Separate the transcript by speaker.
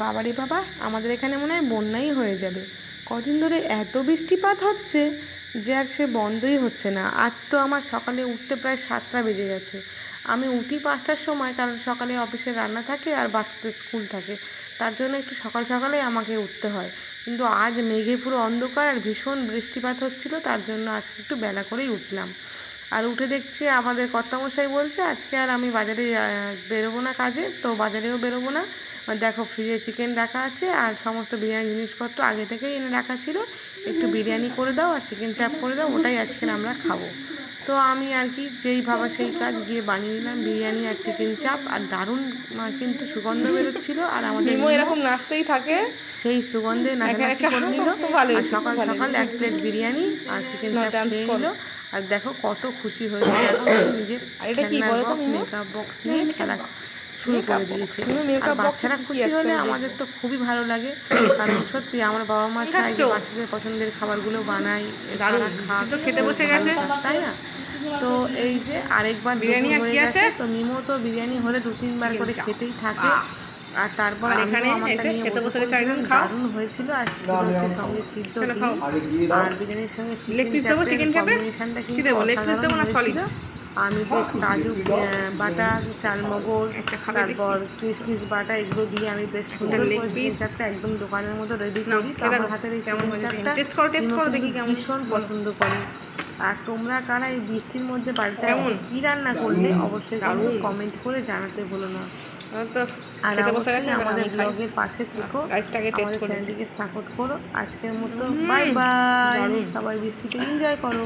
Speaker 1: বাবারে বাবা, আমাদের এখানে মনে হয় বন্যাই হয়ে যাবে। কদিন ধরে এত বৃষ্টিপাত হচ্ছে যে আর সে বন্ধই হচ্ছে না। আজ তো আমার সকালে উঠতে প্রায় 7টা বেজে গেছে। আমি উঠি 5টার সময়, কারণ সকালে অফিসে রান্না থাকে আর বাচ্চাদের স্কুল থাকে, তার জন্য একটু সকাল সকালেই আমাকে উঠতে হয়। কিন্তু আজ মেঘে পুরো অন্ধকার আর ভীষণ বৃষ্টিপাত হচ্ছিল, তার জন্য আজকে একটু বেলা করেই উঠলাম। আর উঠে দেখছি আমাদের কর্তামশাই বলছে আজকে আর আমি বাজারে বেরোবো না কাজে, তো বাজারেও বেরোবো না। দেখো ফ্রিজে চিকেন রাখা আছে আর সমস্ত বিরিয়ানি জিনিসপত্র আগে থেকেই এনে রাখা ছিল, একটু বিরিয়ানি করে দাও আর চিকেন চাপ করে দাও, ওটাই আজকে আমরা খাবো। তো আমি আর কি যেই ভাবা সেই কাজ, গিয়ে বানিয়ে নিলাম বিরিয়ানি আর চিকেন চাপ। আর দারুণ কিন্তু সুগন্ধ বেরোচ্ছিল, আর আমাদের
Speaker 2: এরকম নাচতেই থাকে,
Speaker 1: সেই সুগন্ধে নাচানাচি করে নিল। আর সকাল সকাল 1 প্লেট বিরিয়ানি আর চিকেন চাপ খেয়ে নিল। আর দেখো কত খুশি হয়েছে, নিজের মেকআপ বক্স নিয়ে খেলা শুরু করে দিয়েছে। আর বাচ্চারা খুশি হলে আমাদের তো খুবই ভালো লাগে, কারণ সত্যি আমার বাবা মা চায় যে বাচ্চাদের পছন্দের খাবারগুলো বানাই, তারা খাক, খেতে বসে গেছে, তাই না? তো এই যে আরেকবার বিরিয়ানি হয়ে গেছে, তো মিমো তো বিরিয়ানি হলে 2-3 বার করে খেতেই থাকে। আর তারপর দারুণ হয়েছিল। আর হচ্ছে সঙ্গে সিদ্ধ ডিম আর বিরিয়ানির সঙ্গে চিকেন কম্বিনেশনটা কিন্তু অসাধারণ হয়েছিল। আমি বেশ কাজু বাটা, চালমগজ, তারপর কিশমিশ বাটা এগুলো দিয়ে আমি বেশ সুন্দর করে চিকেন চাপটা একদম দোকানের মতো রেডি করি। তো আমার হাতের এই চিকেন চাপটা ভীষণ পছন্দ করে। আর তোমরা কারা এই বৃষ্টির মধ্যে বাড়িতে কী রান্না করলে অবশ্যই কিন্তু কমেন্ট করে জানাতে ভুলো না। আর অবশ্যই আমাদের ব্লগের পাশে থেকো, আমাদের চ্যানেলটিকে সাপোর্ট করো। আজকের মতো বাই বাই, সবাই বৃষ্টিতে এনজয় করো।